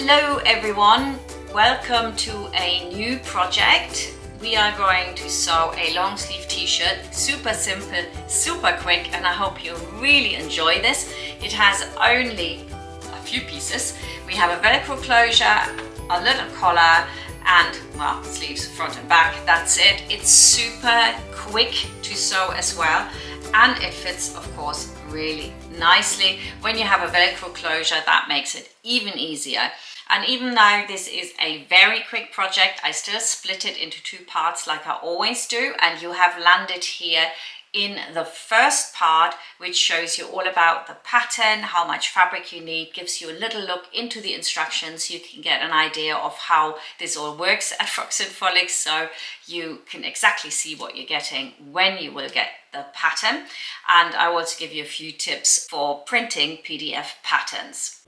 Hello everyone, welcome to a new project. We are going to sew a long sleeve t-shirt, super simple, super quick, and I hope you really enjoy this. It has only a few pieces. We have a Velcro closure, a little collar, and well, sleeves front and back. That's it. It's super quick to sew as well, and it fits, of course, really nicely. When you have a Velcro closure, that makes it even easier. And even though this is a very quick project, I still split it into two parts like I always do, and you have landed here in the first part, which shows you all about the pattern, how much fabric you need, gives you a little look into the instructions. You can get an idea of how this all works at Frocks Frolics, so you can exactly see what you're getting when you will get the pattern. And I will also give you a few tips for printing PDF patterns.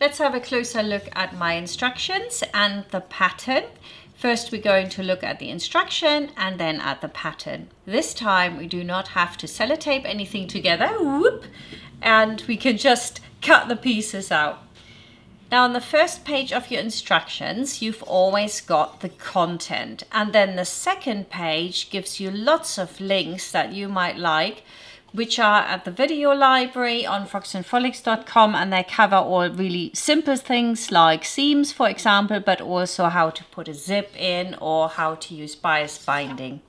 Let's have a closer look at my instructions and the pattern. First, we're going to look at the instruction and then at the pattern. This time, we do not have to sellotape anything together, whoop, and we can just cut the pieces out. Now, on the first page of your instructions, you've always got the content, and then the second page gives you lots of links that you might like, which are at the video library on frocksandfrolics.com, and they cover all really simple things like seams, for example, but also how to put a zip in or how to use bias binding.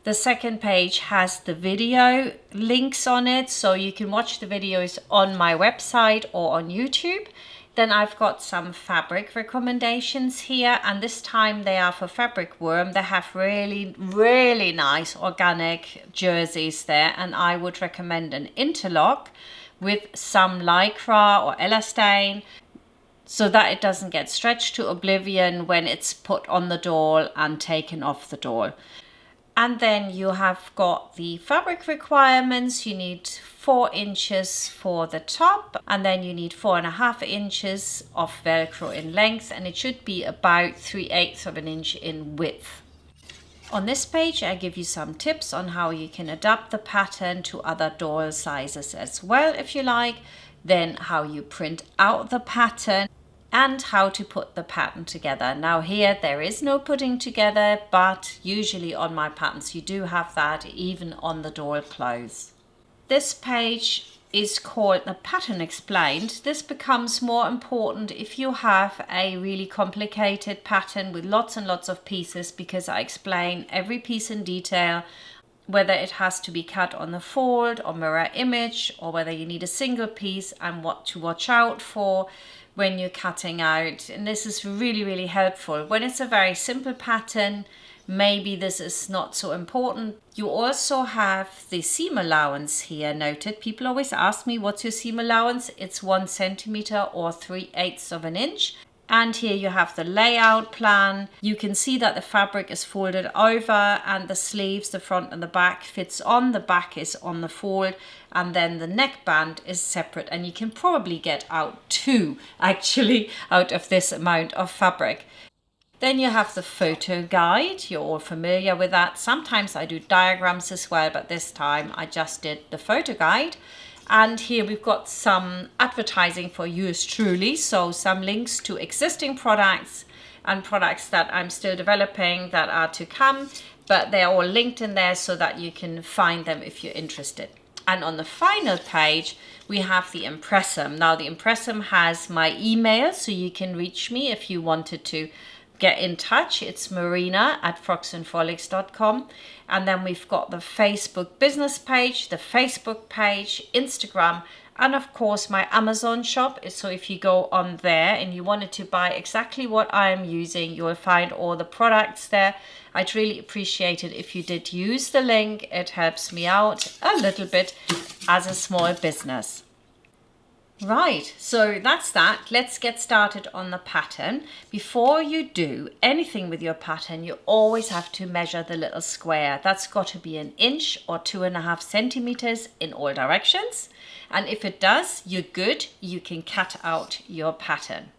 The second page has the video links on it, so you can watch the videos on my website or on YouTube. Then I've got some fabric recommendations here, and this time they are for fabric worm. They have really nice organic jerseys there, and I would recommend an interlock with some lycra or elastane so that it doesn't get stretched to oblivion when it's put on the doll and taken off the doll. And then you have got the fabric requirements. You need 4 inches for the top, and then you need 4.5 inches of Velcro in length, and it should be about 3/8 of an inch in width. On this page, I give you some tips on how you can adapt the pattern to other doll sizes as well, if you like. Then how you print out the pattern, and how to put the pattern together. Now here there is no putting together, but usually on my patterns you do have that, even on the doll clothes. This page is called the pattern explained. This becomes more important if you have a really complicated pattern with lots and lots of pieces, because I explain every piece in detail, whether it has to be cut on the fold or mirror image, or whether you need a single piece and what to watch out for when you're cutting out. And this is really helpful. When it's a very simple pattern, maybe this is not so important. You also have the seam allowance here noted. People always ask me, what's your seam allowance? It's 1 centimeter or 3/8 of an inch. And here you have the layout plan. You can see that the fabric is folded over, and the sleeves, the front and the back, fits on. The back is on the fold, and then the neckband is separate. And you can probably get out 2 actually out of this amount of fabric. Then you have the photo guide. You're all familiar with that. Sometimes I do diagrams as well, but this time I just did the photo guide. And here we've got some advertising for yours truly. So some links to existing products and products that I'm still developing that are to come, but they're all linked in there so that you can find them if you're interested. And on the final page, we have the impressum. Now the impressum has my email, so you can reach me if you wanted to get in touch. It's marina@frocksandfrolics.com. And then we've got the Facebook business page, the Facebook page, Instagram, and of course my Amazon shop. So if you go on there and you wanted to buy exactly what I'm using, you'll find all the products there. I'd really appreciate it if you did use the link. It helps me out a little bit as a small business. Right, so that's that. Let's get started on the pattern. Before you do anything with your pattern, you always have to measure the little square. That's got to be 1 inch or 2.5 centimeters in all directions. And if it does, you're good. You can cut out your pattern.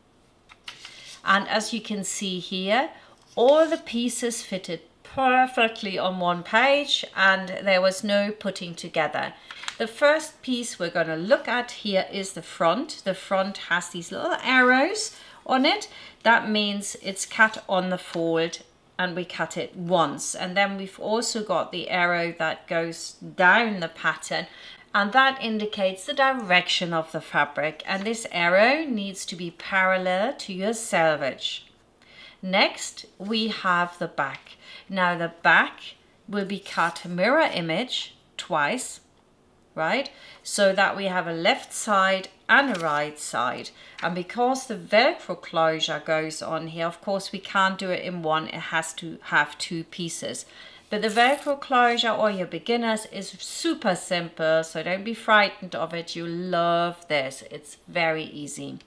And as you can see here, all the pieces fitted perfectly on one page, and there was no putting together. The first piece we're going to look at here is the front. The front has these little arrows on it. That means it's cut on the fold, and we cut it once. And then we've also got the arrow that goes down the pattern, and that indicates the direction of the fabric. And this arrow needs to be parallel to your selvage. Next, we have the back. Now the back will be cut mirror image twice, right? So that we have a left side and a right side. And because the Velcro closure goes on here, of course we can't do it in one, it has to have two pieces. But the Velcro closure, or your beginners, is super simple, so don't be frightened of it. You'll love this. It's very easy.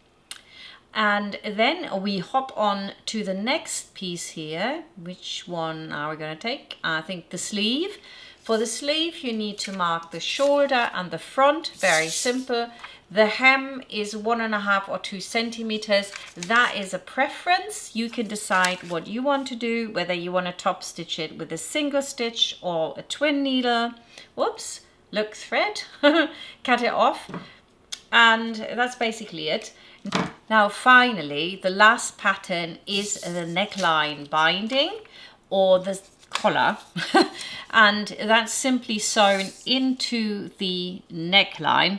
And then we hop on to the next piece here. Which one are we going to take? I think the sleeve. For the sleeve, you need to mark the shoulder and the front. Very simple. The hem is 1.5 or 2 centimeters. That is a preference. You can decide what you want to do, whether you want to top stitch it with a single stitch or a twin needle. Whoops, look, thread. Cut it off. And that's basically it. Now finally, the last pattern is the neckline binding, or the collar. And that's simply sewn into the neckline.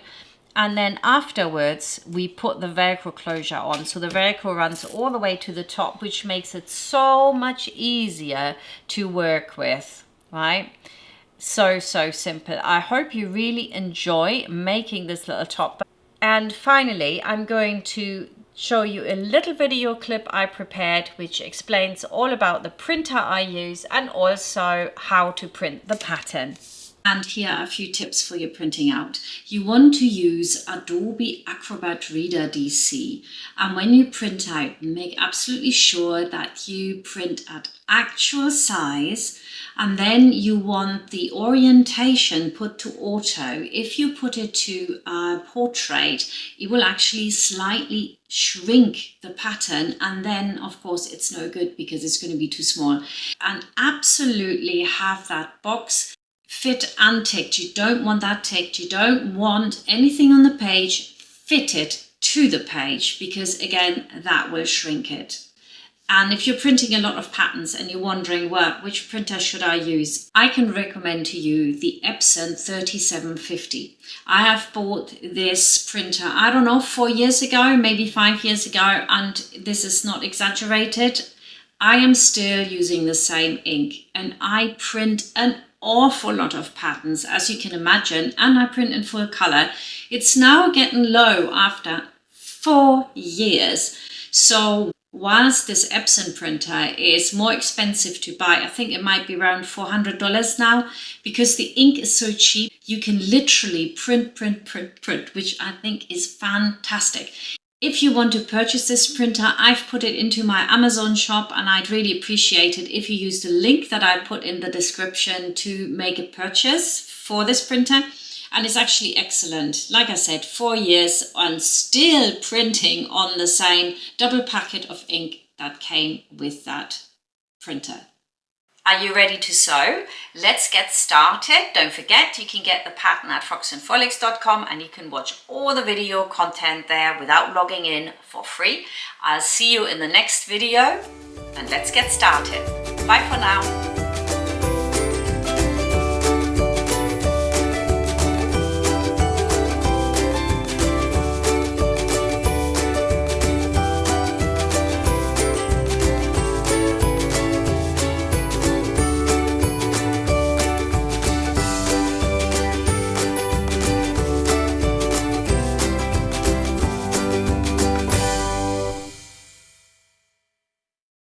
And then afterwards, we put the Velcro closure on. So the Velcro runs all the way to the top, which makes it so much easier to work with, right? So simple. I hope you really enjoy making this little top. And finally, I'm going to show you a little video clip I prepared, which explains all about the printer I use and also how to print the pattern. And here are a few tips for your printing out. You want to use Adobe Acrobat Reader DC. And when you print out, make absolutely sure that you print at actual size. And then you want the orientation put to auto. If you put it to portrait, it will actually slightly shrink the pattern, and then of course it's no good because it's going to be too small. And absolutely have that box fit and ticked. You don't want that ticked. You don't want anything on the page fitted to the page, because again, that will shrink it. And if you're printing a lot of patterns and you're wondering, well, which printer should I use? I can recommend to you the Epson 3750. I have bought this printer, I don't know, 4 years ago, maybe 5 years ago, and this is not exaggerated. I am still using the same ink, and I print an awful lot of patterns, as you can imagine, and I print in full color. It's now getting low after 4 years. So whilst this Epson printer is more expensive to buy, I think it might be around $400 now, because the ink is so cheap, you can literally print, which I think is fantastic. If you want to purchase this printer, I've put it into my Amazon shop, and I'd really appreciate it if you use the link that I put in the description to make a purchase for this printer. And it's actually excellent. Like I said, 4 years and still printing on the same double packet of ink that came with that printer. Are you ready to sew? Let's get started. Don't forget, you can get the pattern at frocksandfrolics.com, and you can watch all the video content there without logging in for free. I'll see you in the next video, and let's get started. Bye for now.